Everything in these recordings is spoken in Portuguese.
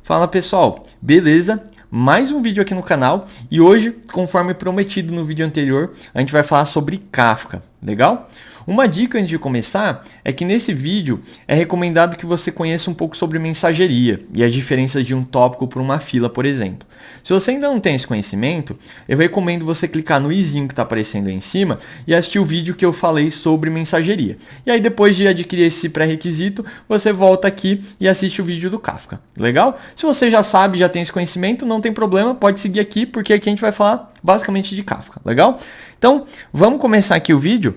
Fala pessoal, beleza? Mais um vídeo aqui no canal e hoje, conforme prometido no vídeo anterior, a gente vai falar sobre Kafka, legal? Uma dica antes de começar é que nesse vídeo é recomendado que você conheça um pouco sobre mensageria e as diferenças de um tópico para uma fila, por exemplo. Se você ainda não tem esse conhecimento, eu recomendo você clicar no izinho que está aparecendo aí em cima e assistir o vídeo que eu falei sobre mensageria. E aí depois de adquirir esse pré-requisito, você volta aqui e assiste o vídeo do Kafka, legal? Se você já sabe, já tem esse conhecimento, não tem problema, pode seguir aqui porque aqui a gente vai falar basicamente de Kafka, legal? Então, vamos começar aqui o vídeo.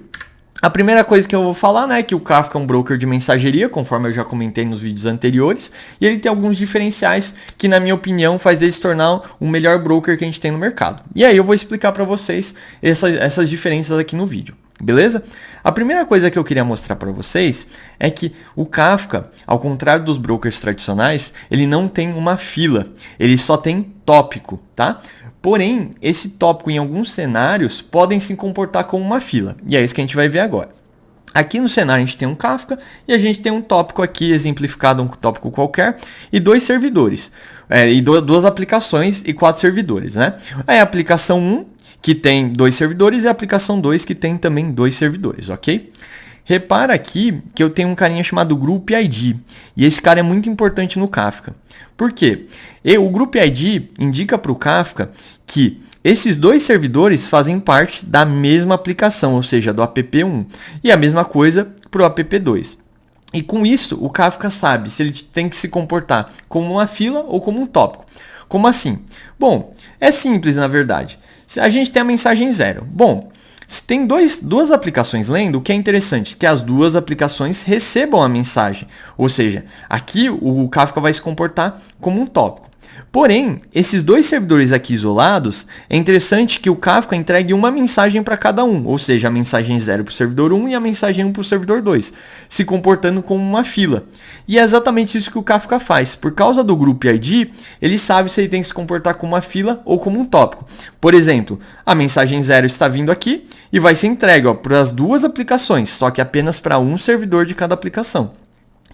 A primeira coisa que eu vou falar, né, é que o Kafka é um broker de mensageria, conforme eu já comentei nos vídeos anteriores, e ele tem alguns diferenciais que, na minha opinião, faz ele se tornar o melhor broker que a gente tem no mercado. E aí eu vou explicar para vocês essas diferenças aqui no vídeo, beleza? A primeira coisa que eu queria mostrar para vocês é que o Kafka, ao contrário dos brokers tradicionais, ele não tem uma fila, ele só tem tópico, tá? Porém, esse tópico em alguns cenários podem se comportar como uma fila. E é isso que a gente vai ver agora. Aqui no cenário a gente tem um Kafka e a gente tem um tópico aqui exemplificado, um tópico qualquer, e dois servidores. Duas aplicações e 4 servidores, né? Aí a aplicação 1, que tem 2 servidores, e a aplicação 2, que tem também 2 servidores, ok? Repara aqui que eu tenho um carinha chamado Group ID, e esse cara é muito importante no Kafka. Por quê? O Group ID indica para o Kafka que esses 2 servidores fazem parte da mesma aplicação, ou seja, do app1, e a mesma coisa para o app2. E com isso, o Kafka sabe se ele tem que se comportar como uma fila ou como um tópico. Como assim? Bom, é simples na verdade. A gente tem a mensagem 0. Bom, se tem duas aplicações lendo, o que é interessante, que as duas aplicações recebam a mensagem. Ou seja, aqui o Kafka vai se comportar como um tópico. Porém, esses 2 servidores aqui isolados, é interessante que o Kafka entregue uma mensagem para cada um, ou seja, a mensagem 0 para o servidor 1 e a mensagem 1 para o servidor 2, se comportando como uma fila. E é exatamente isso que o Kafka faz. Por causa do Group ID, ele sabe se ele tem que se comportar como uma fila ou como um tópico. Por exemplo, a mensagem 0 está vindo aqui e vai ser entregue para as 2 aplicações, só que apenas para um servidor de cada aplicação.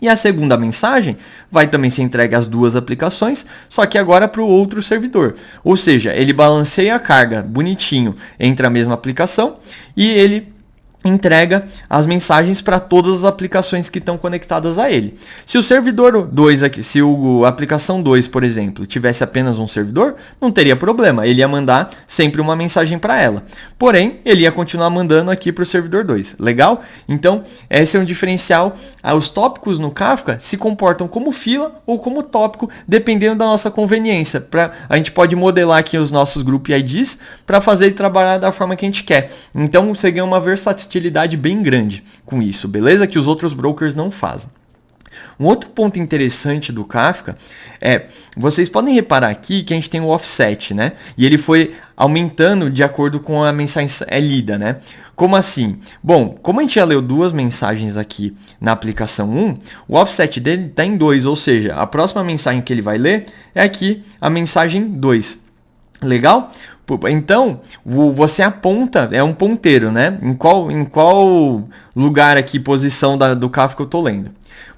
E a segunda mensagem vai também ser entregue às 2 aplicações, só que agora para o outro servidor. Ou seja, ele balanceia a carga bonitinho entre a mesma aplicação e ele entrega as mensagens para todas as aplicações que estão conectadas a ele. Se o servidor 2 aqui, se a aplicação 2, por exemplo, tivesse apenas um servidor, não teria problema, ele ia mandar sempre uma mensagem para ela. Porém, ele ia continuar mandando aqui para o servidor 2. Legal? Então, esse é um diferencial. Os tópicos no Kafka se comportam como fila ou como tópico, dependendo da nossa conveniência. A gente pode modelar aqui os nossos Group IDs para fazer ele trabalhar da forma que a gente quer. Então, você ganha uma versatilidade bem grande com isso, beleza? Que os outros brokers não fazem. Um outro ponto interessante do Kafka é, vocês podem reparar aqui que a gente tem o offset, né? E ele foi aumentando de acordo com a mensagem lida, né? Como assim? Bom, como a gente já leu 2 mensagens aqui na aplicação 1, o offset dele está em 2, ou seja, a próxima mensagem que ele vai ler é aqui a mensagem 2. Legal? Então, você aponta, é um ponteiro, né? Em qual lugar aqui, posição do Kafka eu estou lendo.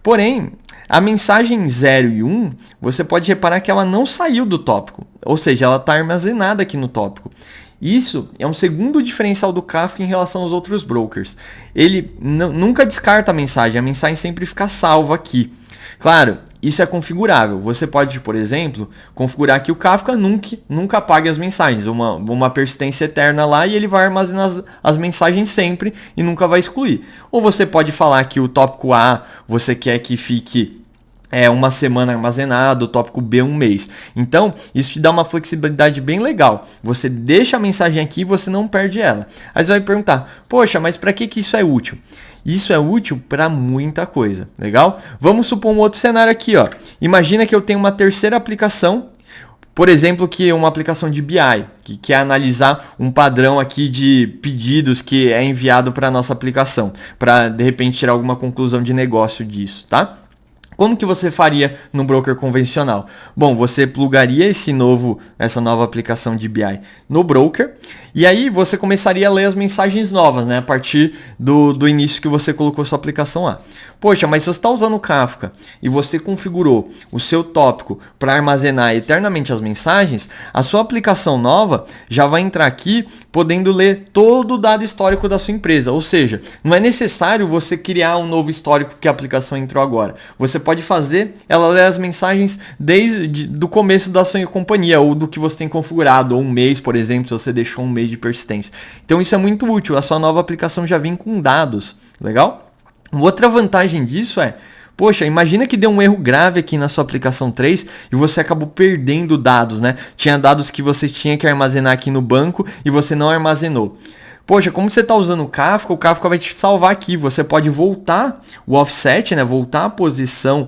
Porém, a mensagem 0 e 1, você pode reparar que ela não saiu do tópico. Ou seja, ela está armazenada aqui no tópico. Isso é um segundo diferencial do Kafka em relação aos outros brokers. Ele nunca descarta a mensagem sempre fica salva aqui. Claro, isso é configurável. Você pode, por exemplo, configurar que o Kafka nunca apague as mensagens, uma persistência eterna lá e ele vai armazenar as mensagens sempre e nunca vai excluir. Ou você pode falar que o tópico A você quer que fique uma semana armazenado, o tópico B 1 mês. Então, isso te dá uma flexibilidade bem legal. Você deixa a mensagem aqui e você não perde ela. Aí você vai perguntar, poxa, mas para que isso é útil? Isso é útil para muita coisa, legal? Vamos supor um outro cenário aqui, ó. Imagina que eu tenho uma terceira aplicação, por exemplo, que é uma aplicação de BI, que quer analisar um padrão aqui de pedidos que é enviado para a nossa aplicação, para de repente tirar alguma conclusão de negócio disso, tá? Como que você faria no broker convencional? Bom, você plugaria essa nova aplicação de BI no broker e aí você começaria a ler as mensagens novas, né? A partir do início que você colocou sua aplicação lá. Poxa, mas se você está usando o Kafka e você configurou o seu tópico para armazenar eternamente as mensagens, a sua aplicação nova já vai entrar aqui podendo ler todo o dado histórico da sua empresa. Ou seja, não é necessário você criar um novo histórico que a aplicação entrou agora. Você pode fazer ela ler as mensagens desde do começo da sua companhia ou do que você tem configurado, ou um mês, por exemplo, se você deixou um mês de persistência. Então isso é muito útil. A sua nova aplicação já vem com dados. Legal? Outra vantagem disso é, poxa, imagina que deu um erro grave aqui na sua aplicação 3 e você acabou perdendo dados, né? Tinha dados que você tinha que armazenar aqui no banco e você não armazenou. Poxa, como você está usando o Kafka vai te salvar aqui. Você pode voltar o offset, né? Voltar a posição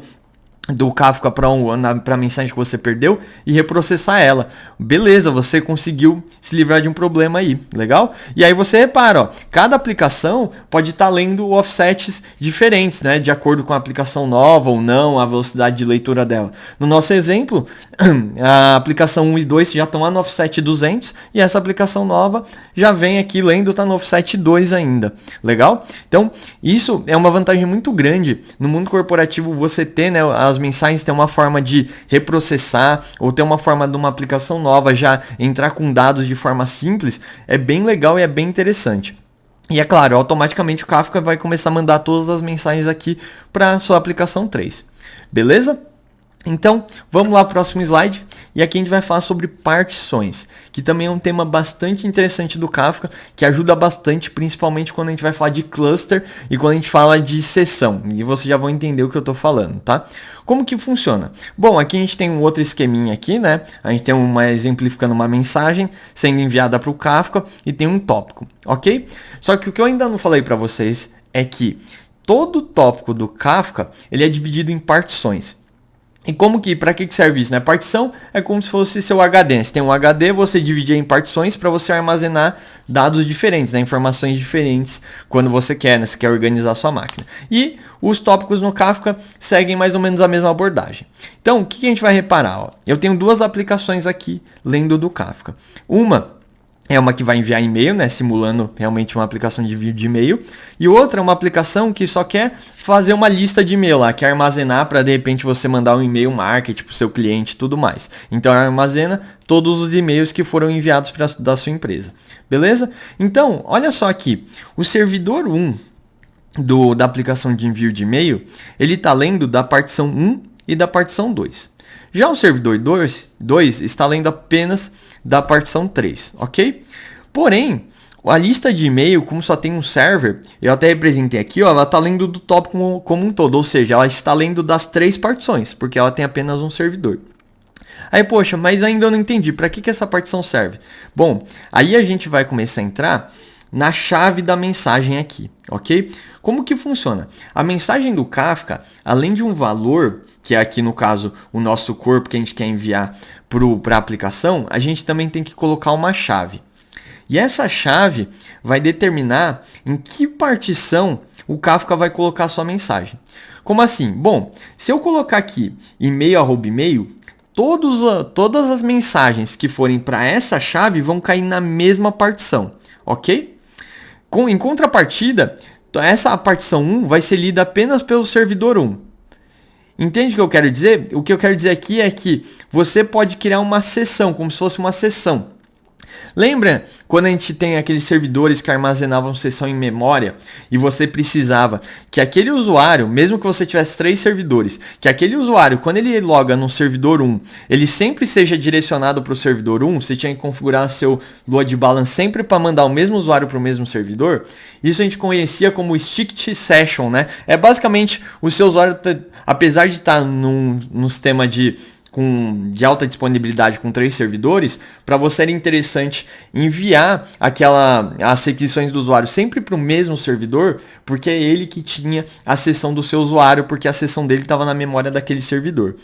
do Kafka para a mensagem que você perdeu e reprocessar ela. Beleza, você conseguiu se livrar de um problema aí, legal? E aí você repara, ó, cada aplicação pode estar lendo offsets diferentes, né? De acordo com a aplicação nova ou não, a velocidade de leitura dela. No nosso exemplo, a aplicação 1 e 2 já estão lá no offset 200 e essa aplicação nova já vem aqui lendo, está no offset 2 ainda, legal? Então, isso é uma vantagem muito grande no mundo corporativo, você ter, né, as mensagens ter uma forma de reprocessar ou ter uma forma de uma aplicação nova já entrar com dados de forma simples, é bem legal e é bem interessante. E é claro, automaticamente o Kafka vai começar a mandar todas as mensagens aqui para a sua aplicação 3. Beleza? Então, vamos lá para o próximo slide. E aqui a gente vai falar sobre partições, que também é um tema bastante interessante do Kafka, que ajuda bastante, principalmente quando a gente vai falar de cluster e quando a gente fala de sessão. E vocês já vão entender o que eu estou falando, tá? Como que funciona? Bom, aqui a gente tem um outro esqueminha aqui, né? A gente tem exemplificando uma mensagem sendo enviada para o Kafka e tem um tópico, ok? Só que o que eu ainda não falei para vocês é que todo tópico do Kafka ele é dividido em partições. E para que serve isso, né? Partição é como se fosse seu HD. Você tem um HD, você divide em partições para você armazenar dados diferentes, né? Informações diferentes quando você quer, né? Você quer organizar a sua máquina. E os tópicos no Kafka seguem mais ou menos a mesma abordagem. Então, o que a gente vai reparar? Ó? Eu tenho duas aplicações aqui lendo do Kafka. Uma é uma que vai enviar e-mail, né, simulando realmente uma aplicação de envio de e-mail. E outra é uma aplicação que só quer fazer uma lista de e-mail lá, quer armazenar para de repente você mandar um e-mail marketing para o seu cliente e tudo mais. Então armazena todos os e-mails que foram enviados da sua empresa. Beleza? Então, olha só aqui. O servidor 1 da aplicação de envio de e-mail, ele está lendo da partição 1 e da partição 2. Já o servidor 2 está lendo apenas da partição 3, ok? Porém, a lista de e-mail, como só tem um server, eu até representei aqui, ó, ela está lendo do tópico como um todo, ou seja, ela está lendo das 3 partições, porque ela tem apenas um servidor. Aí, poxa, mas ainda eu não entendi, para que essa partição serve? Bom, aí a gente vai começar a entrar na chave da mensagem aqui, ok? Como que funciona? A mensagem do Kafka, além de um valor, que é aqui no caso o nosso corpo que a gente quer enviar para a aplicação, a gente também tem que colocar uma chave. E essa chave vai determinar em que partição o Kafka vai colocar a sua mensagem. Como assim? Bom, se eu colocar aqui e-mail, todas as mensagens que forem para essa chave vão cair na mesma partição, ok? Em contrapartida, essa partição 1 vai ser lida apenas pelo servidor 1. Entende o que eu quero dizer? O que eu quero dizer aqui é que você pode criar uma sessão, como se fosse uma sessão. Lembra quando a gente tem aqueles servidores que armazenavam sessão em memória e você precisava que aquele usuário, mesmo que você tivesse 3 servidores, que aquele usuário, quando ele loga no servidor 1, ele sempre seja direcionado para o servidor 1, você tinha que configurar seu load balance sempre para mandar o mesmo usuário para o mesmo servidor? Isso a gente conhecia como sticked session, né? É basicamente o seu usuário, apesar de estar num sistema de alta disponibilidade com 3 servidores, para você era interessante enviar as requisições do usuário sempre para o mesmo servidor, porque é ele que tinha a sessão do seu usuário, porque a sessão dele estava na memória daquele servidor.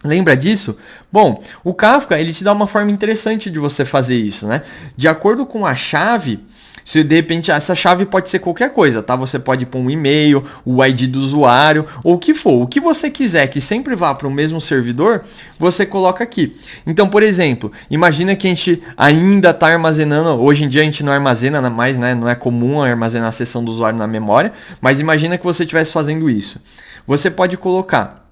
Lembra disso? Bom, o Kafka ele te dá uma forma interessante de você fazer isso, né? De acordo com a chave Se de repente essa chave pode ser qualquer coisa, tá? Você pode pôr um e-mail, o ID do usuário, ou o que for. O que você quiser que sempre vá para o mesmo servidor, você coloca aqui. Então, por exemplo, imagina que a gente ainda está armazenando, hoje em dia a gente não armazena mais, né? Não é comum armazenar a sessão do usuário na memória, mas imagina que você estivesse fazendo isso. Você pode colocar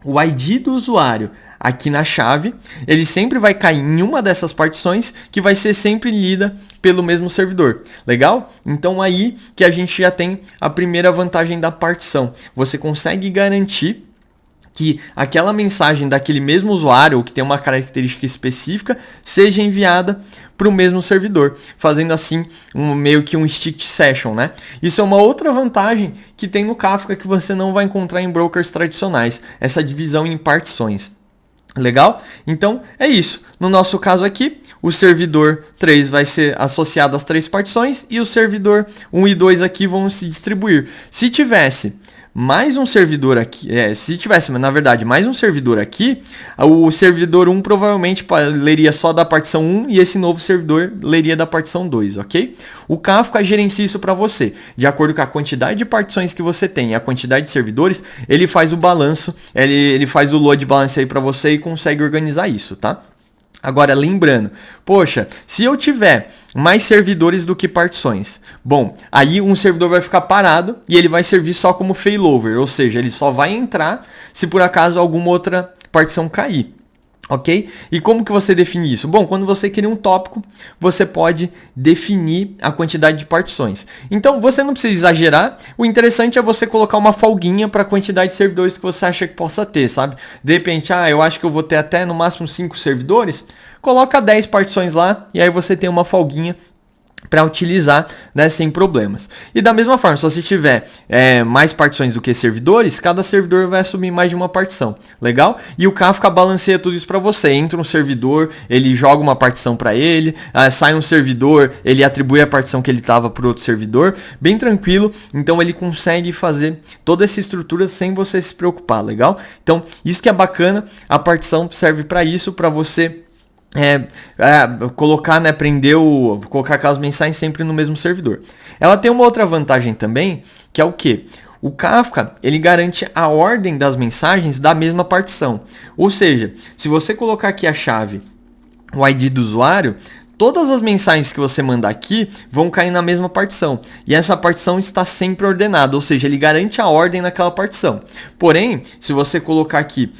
o ID do usuário aqui na chave, ele sempre vai cair em uma dessas partições que vai ser sempre lida pelo mesmo servidor. Legal? Então aí que a gente já tem a primeira vantagem da partição. Você consegue garantir que aquela mensagem daquele mesmo usuário, ou que tem uma característica específica, seja enviada para o mesmo servidor, fazendo assim meio que um stick session, né? Isso é uma outra vantagem que tem no Kafka que você não vai encontrar em brokers tradicionais, essa divisão em partições. Legal? Então é isso. No nosso caso aqui, o servidor 3 vai ser associado às 3 partições e o servidor 1 e 2 aqui vão se distribuir. Se tivesse mais um servidor aqui, se tivesse, na verdade, mais um servidor aqui, o servidor 1 provavelmente leria só da partição 1 e esse novo servidor leria da partição 2, ok? O Kafka gerencia isso para você. De acordo com a quantidade de partições que você tem e a quantidade de servidores, ele faz o balanço, ele faz o load balance aí para você e consegue organizar isso, tá? Agora, lembrando, poxa, se eu tiver mais servidores do que partições, bom, aí um servidor vai ficar parado e ele vai servir só como failover, ou seja, ele só vai entrar se por acaso alguma outra partição cair. Ok? E como que você define isso? Bom, quando você cria um tópico, você pode definir a quantidade de partições. Então, você não precisa exagerar. O interessante é você colocar uma folguinha para a quantidade de servidores que você acha que possa ter, sabe? De repente, eu acho que eu vou ter até no máximo 5 servidores. Coloca 10 partições lá e aí você tem uma folguinha para utilizar, né, sem problemas. E da mesma forma, se você tiver mais partições do que servidores, cada servidor vai assumir mais de uma partição. Legal? E o Kafka balanceia tudo isso para você. Entra um servidor, ele joga uma partição para ele, sai um servidor, ele atribui a partição que ele estava para outro servidor, bem tranquilo. Então ele consegue fazer toda essa estrutura sem você se preocupar. Legal? Então isso que é bacana, a partição serve para isso, para você colocar, né, colocar aquelas mensagens sempre no mesmo servidor. Ela tem uma outra vantagem também, que é o quê? O Kafka, ele garante a ordem das mensagens da mesma partição. Ou seja, se você colocar aqui a chave, o ID do usuário, todas as mensagens que você mandar aqui vão cair na mesma partição. E essa partição está sempre ordenada, ou seja, ele garante a ordem naquela partição. Porém, se você colocar aqui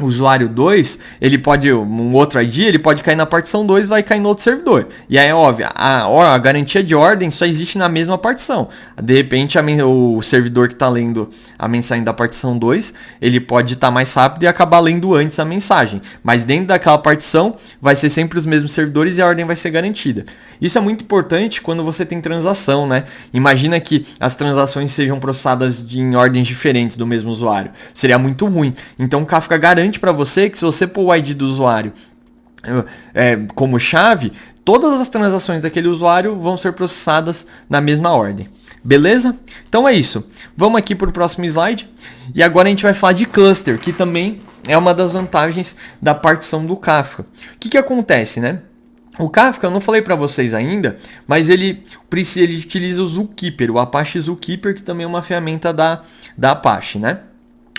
usuário 2, ele pode, um outro ID, ele pode cair na partição 2 e vai cair no outro servidor. E aí é óbvio, a garantia de ordem só existe na mesma partição. De repente, o servidor que está lendo a mensagem da partição 2, ele pode estar mais rápido e acabar lendo antes a mensagem. Mas dentro daquela partição, vai ser sempre os mesmos servidores e a ordem vai ser garantida. Isso é muito importante quando você tem transação, né? Imagina que as transações sejam processadas em ordens diferentes do mesmo usuário. Seria muito ruim. Então, o Kafka garante para você que se você pôr o ID do usuário como chave, todas as transações daquele usuário vão ser processadas na mesma ordem. Beleza? Então é isso. Vamos aqui para o próximo slide. E agora a gente vai falar de cluster, que também é uma das vantagens da partição do Kafka. O que acontece, né? O Kafka, eu não falei para vocês ainda, mas ele utiliza o Zookeeper, o Apache Zookeeper, que também é uma ferramenta da Apache, né?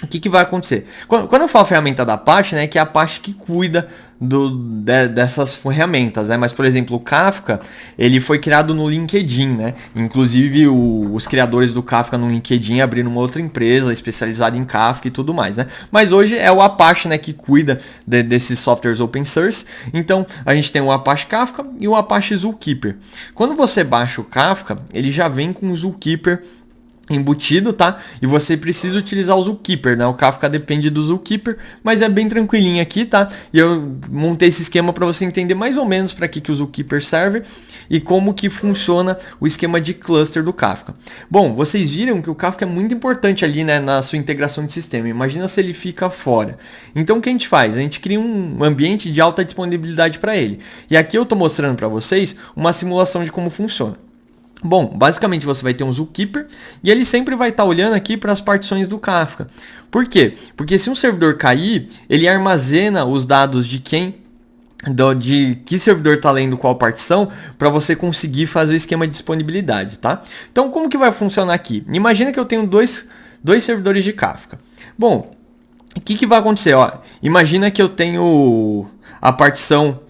O que vai acontecer? Quando eu falo ferramenta da Apache, né, que é a Apache que cuida dessas ferramentas, né? Mas, por exemplo, o Kafka, ele foi criado no LinkedIn, né? Inclusive, os criadores do Kafka no LinkedIn abriram uma outra empresa especializada em Kafka e tudo mais, né? Mas hoje é o Apache, né, que cuida desses softwares open source. Então, a gente tem o Apache Kafka e o Apache Zookeeper. Quando você baixa o Kafka, ele já vem com o Zookeeper embutido, tá? E você precisa utilizar o Zookeeper, né? O Kafka depende do Zookeeper, mas é bem tranquilinho aqui, tá? E eu montei esse esquema para você entender mais ou menos para que o Zookeeper serve e como que funciona o esquema de cluster do Kafka. Bom, vocês viram que o Kafka é muito importante ali, né, na sua integração de sistema. Imagina se ele fica fora. Então o que a gente faz? A gente cria um ambiente de alta disponibilidade para ele. E aqui eu estou mostrando para vocês uma simulação de como funciona. Bom, basicamente você vai ter um Zookeeper e ele sempre vai estar olhando aqui para as partições do Kafka. Por quê? Porque se um servidor cair, ele armazena os dados de quem de que servidor está lendo qual partição para você conseguir fazer o esquema de disponibilidade, tá? Então, como que vai funcionar aqui? Imagina que eu tenho dois servidores de Kafka. Bom, o que vai acontecer? Ó, imagina que eu tenho a partição,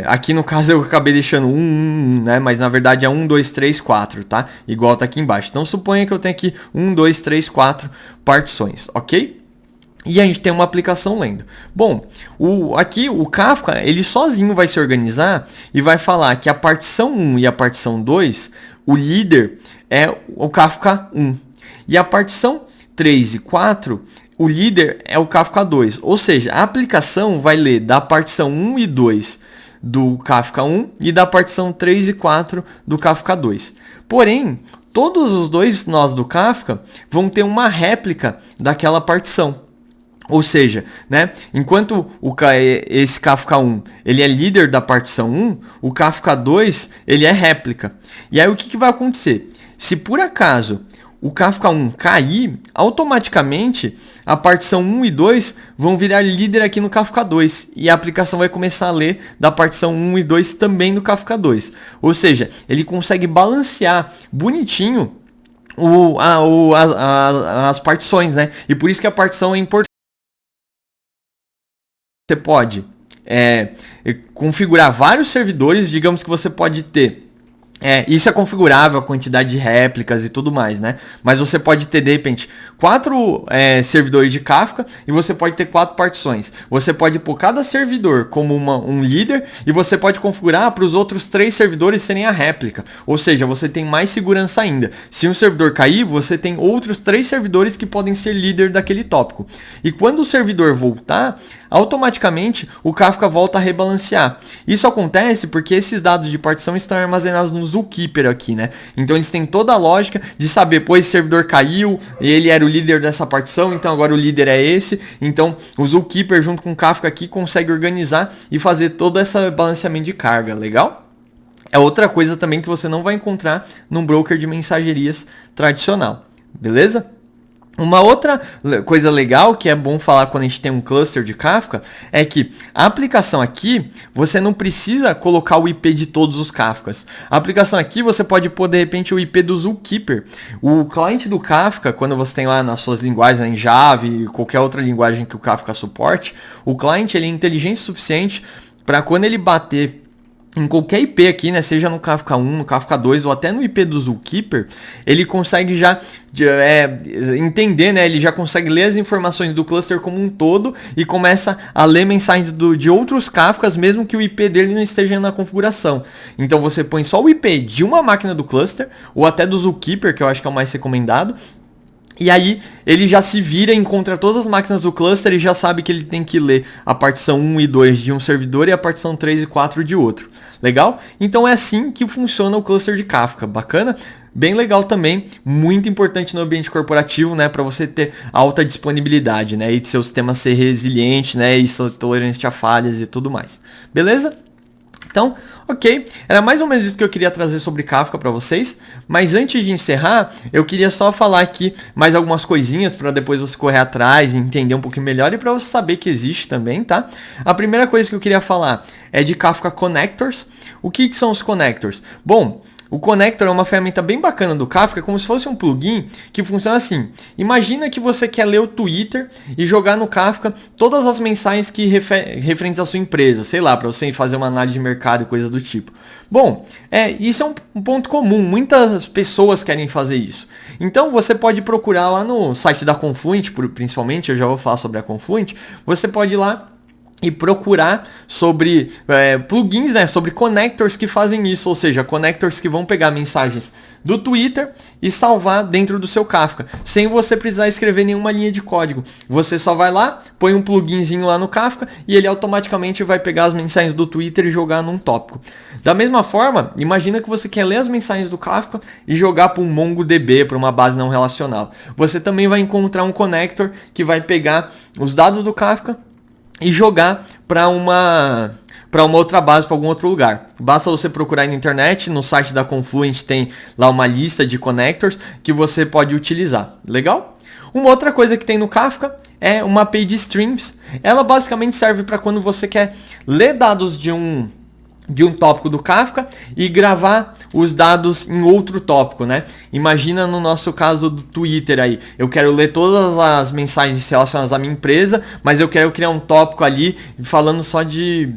aqui no caso eu acabei deixando 1, né? Mas na verdade é 1, 2, 3, 4, tá? Igual tá aqui embaixo. Então suponha que eu tenho aqui 1, 2, 3, 4 partições, ok? E a gente tem uma aplicação lendo. Bom, aqui o Kafka, ele sozinho vai se organizar e vai falar que a partição 1 e a partição 2, o líder é o Kafka 1. E a partição 3 e 4, o líder é o Kafka 2. Ou seja, a aplicação vai ler da partição 1 e 2 do Kafka 1 e da partição 3 e 4 do Kafka 2. Porém, todos os dois nós do Kafka vão ter uma réplica daquela partição. Ou seja, né, enquanto esse Kafka 1 ele é líder da partição 1, o Kafka 2 ele é réplica. E aí o que vai acontecer? Se por acaso o Kafka 1 cair, automaticamente a partição 1 e 2 vão virar líder aqui no Kafka 2. E a aplicação vai começar a ler da partição 1 e 2 também no Kafka 2. Ou seja, ele consegue balancear bonitinho as partições, né? E por isso que a partição é importante. Você pode configurar vários servidores, digamos que você pode ter. Isso é configurável, a quantidade de réplicas e tudo mais, né? Mas você pode ter, de repente, 4 servidores de Kafka e você pode ter 4 partições. Você pode pôr cada servidor como um líder e você pode configurar para os outros 3 servidores serem a réplica. Ou seja, você tem mais segurança ainda. Se um servidor cair, você tem outros 3 servidores que podem ser líder daquele tópico. E quando o servidor voltar, automaticamente o Kafka volta a rebalancear. Isso acontece porque esses dados de partição estão armazenados no Zookeeper aqui, né? Então eles têm toda a lógica de saber, pô, esse servidor caiu, ele era o líder dessa partição, então agora o líder é esse. Então o Zookeeper junto com o Kafka aqui consegue organizar e fazer todo esse balanceamento de carga, legal? É outra coisa também que você não vai encontrar num broker de mensagerias tradicional, beleza? Uma outra coisa legal que é bom falar quando a gente tem um cluster de Kafka é que a aplicação aqui, você não precisa colocar o IP de todos os Kafkas. A aplicação aqui você pode pôr de repente o IP do Zookeeper. O cliente do Kafka, quando você tem lá nas suas linguagens, em Java e qualquer outra linguagem que o Kafka suporte, o cliente ele é inteligente o suficiente para quando ele bater em qualquer IP aqui, né, seja no Kafka 1, no Kafka 2 ou até no IP do Zookeeper, ele consegue já entender, né, ele já consegue ler as informações do cluster como um todo e começa a ler mensagens de outros Kafkas, mesmo que o IP dele não esteja na configuração. Então você põe só o IP de uma máquina do cluster, ou até do Zookeeper, que eu acho que é o mais recomendado, e aí ele já se vira, encontra todas as máquinas do cluster e já sabe que ele tem que ler a partição 1 e 2 de um servidor e a partição 3 e 4 de outro. Legal? Então é assim que funciona o cluster de Kafka. Bacana? Bem legal também, muito importante no ambiente corporativo, né, para você ter alta disponibilidade, né, e seu sistema ser resiliente, né, e ser tolerante a falhas e tudo mais. Beleza? Então, ok, era mais ou menos isso que eu queria trazer sobre Kafka para vocês, mas antes de encerrar, eu queria só falar aqui mais algumas coisinhas para depois você correr atrás e entender um pouquinho melhor e para você saber que existe também, tá? A primeira coisa que eu queria falar é de Kafka Connectors. O que são os connectors? Bom, o Connector é uma ferramenta bem bacana do Kafka, como se fosse um plugin que funciona assim. Imagina que você quer ler o Twitter e jogar no Kafka todas as mensagens que referentes à sua empresa, sei lá, para você fazer uma análise de mercado e coisas do tipo. Bom, isso é um ponto comum, muitas pessoas querem fazer isso. Então você pode procurar lá no site da Confluent, principalmente, eu já vou falar sobre a Confluent, você pode ir lá e procurar sobre plugins, né, sobre connectors que fazem isso, ou seja, connectors que vão pegar mensagens do Twitter e salvar dentro do seu Kafka, sem você precisar escrever nenhuma linha de código. Você só vai lá, põe um pluginzinho lá no Kafka e ele automaticamente vai pegar as mensagens do Twitter e jogar num tópico. Da mesma forma, imagina que você quer ler as mensagens do Kafka e jogar para um MongoDB, para uma base não relacional. Você também vai encontrar um connector que vai pegar os dados do Kafka e jogar para uma outra base, para algum outro lugar. Basta você procurar na internet, no site da Confluent tem lá uma lista de connectors que você pode utilizar. Legal? Uma outra coisa que tem no Kafka é uma API de streams. Ela basicamente serve para quando você quer ler dados de um tópico do Kafka e gravar os dados em outro tópico, né? Imagina no nosso caso do Twitter aí, eu quero ler todas as mensagens relacionadas à minha empresa, mas eu quero criar um tópico ali falando só de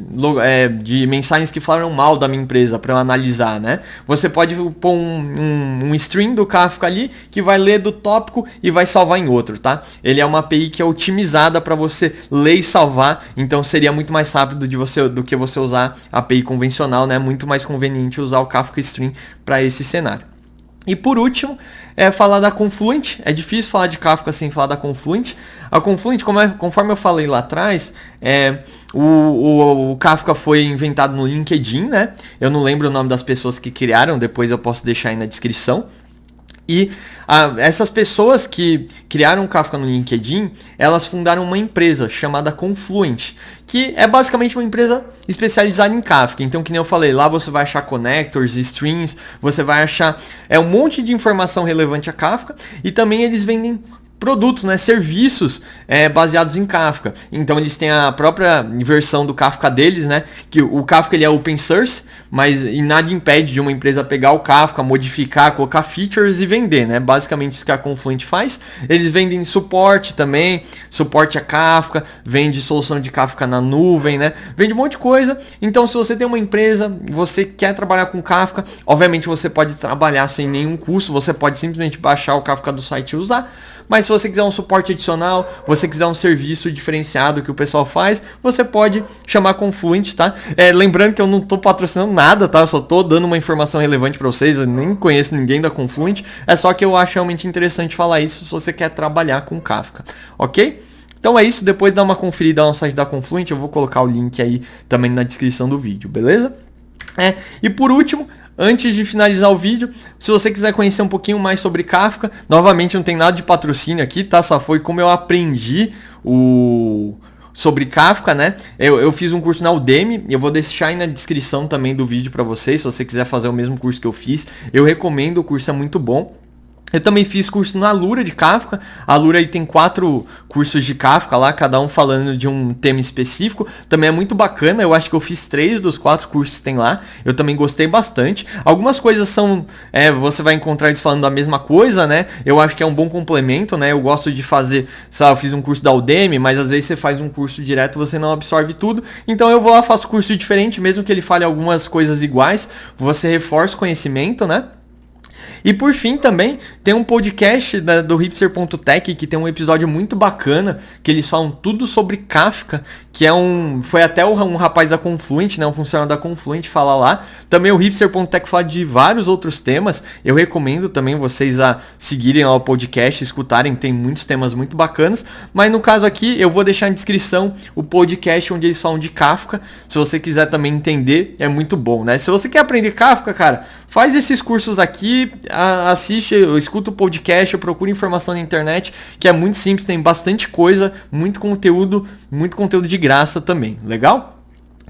mensagens que falaram mal da minha empresa para eu analisar, né? Você pode pôr um string do Kafka ali que vai ler do tópico e vai salvar em outro, tá? Ele é uma API que é otimizada para você ler e salvar, então seria muito mais rápido do que você usar a API convencional, né? Muito mais conveniente usar o Kafka Stream para esse cenário. E por último, falar da Confluent. É difícil falar de Kafka sem falar da Confluent. A Confluent, conforme eu falei lá atrás, o Kafka foi inventado no LinkedIn, né? Eu não lembro o nome das pessoas que criaram, depois eu posso deixar aí na descrição. E essas pessoas que criaram o Kafka no LinkedIn, elas fundaram uma empresa chamada Confluent, que é basicamente uma empresa especializada em Kafka. Então, que nem eu falei, lá você vai achar connectors, strings, você vai achar um monte de informação relevante a Kafka, e também eles vendem produtos, né, serviços baseados em Kafka. Então eles têm a própria versão do Kafka deles, né, que o Kafka ele é open source, mas nada impede de uma empresa pegar o Kafka, modificar, colocar features e vender, né? Basicamente isso que a Confluent faz. Eles vendem suporte também, suporte a Kafka, vende solução de Kafka na nuvem, né? Vende um monte de coisa. Então se você tem uma empresa, você quer trabalhar com Kafka, obviamente você pode trabalhar sem nenhum custo, você pode simplesmente baixar o Kafka do site e usar. Mas se você quiser um suporte adicional, você quiser um serviço diferenciado que o pessoal faz, você pode chamar Confluent, tá? Lembrando que eu não tô patrocinando nada, tá? Eu só tô dando uma informação relevante para vocês, eu nem conheço ninguém da Confluent. É só que eu acho realmente interessante falar isso se você quer trabalhar com Kafka, ok? Então é isso, depois dá uma conferida no site da Confluent, eu vou colocar o link aí também na descrição do vídeo, beleza? E por último, antes de finalizar o vídeo, se você quiser conhecer um pouquinho mais sobre Kafka, novamente não tem nada de patrocínio aqui, tá? Só foi como eu aprendi sobre Kafka, né? Eu fiz um curso na Udemy, eu vou deixar aí na descrição também do vídeo para vocês, se você quiser fazer o mesmo curso que eu fiz. Eu recomendo, o curso é muito bom. Eu também fiz curso na Alura de Kafka. A Alura aí tem 4 cursos de Kafka lá, cada um falando de um tema específico. Também é muito bacana, eu acho que eu fiz 3 dos 4 cursos que tem lá. Eu também gostei bastante. Algumas coisas são, você vai encontrar eles falando da mesma coisa, né? Eu acho que é um bom complemento, né? Eu gosto de fazer, sabe, eu fiz um curso da Udemy, mas às vezes você faz um curso direto e você não absorve tudo. Então eu vou lá, faço curso diferente, mesmo que ele fale algumas coisas iguais. Você reforça o conhecimento, né? E por fim também tem um podcast do hipster.tech que tem um episódio muito bacana, que eles falam tudo sobre Kafka, que foi até um rapaz da Confluent, né, um funcionário da Confluent fala lá. Também o hipster.tech fala de vários outros temas. Eu recomendo também vocês a seguirem lá o podcast, escutarem, tem muitos temas muito bacanas. Mas no caso aqui eu vou deixar na descrição o podcast onde eles falam de Kafka. Se você quiser também entender, é muito bom, né? Se você quer aprender Kafka, cara, faz esses cursos aqui, assiste, escuta o podcast, procura informação na internet, que é muito simples, tem bastante coisa, muito conteúdo de graça também, legal?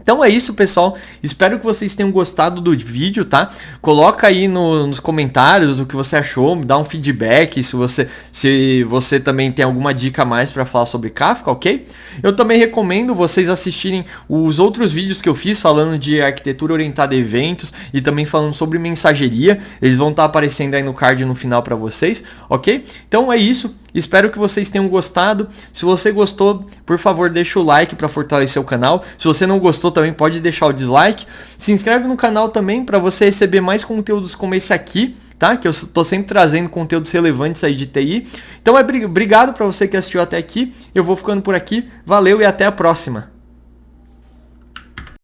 Então é isso, pessoal. Espero que vocês tenham gostado do vídeo, tá? Coloca aí nos comentários o que você achou, dá um feedback se você também tem alguma dica a mais para falar sobre Kafka, ok? Eu também recomendo vocês assistirem os outros vídeos que eu fiz falando de arquitetura orientada a eventos e também falando sobre mensageria. Eles vão estar aparecendo aí no card no final para vocês, ok? Então é isso. Espero que vocês tenham gostado. Se você gostou, por favor, deixa o like para fortalecer o canal. Se você não gostou, também pode deixar o dislike. Se inscreve no canal também para você receber mais conteúdos como esse aqui, tá? Que eu estou sempre trazendo conteúdos relevantes aí de TI. Então obrigado para você que assistiu até aqui. Eu vou ficando por aqui. Valeu e até a próxima.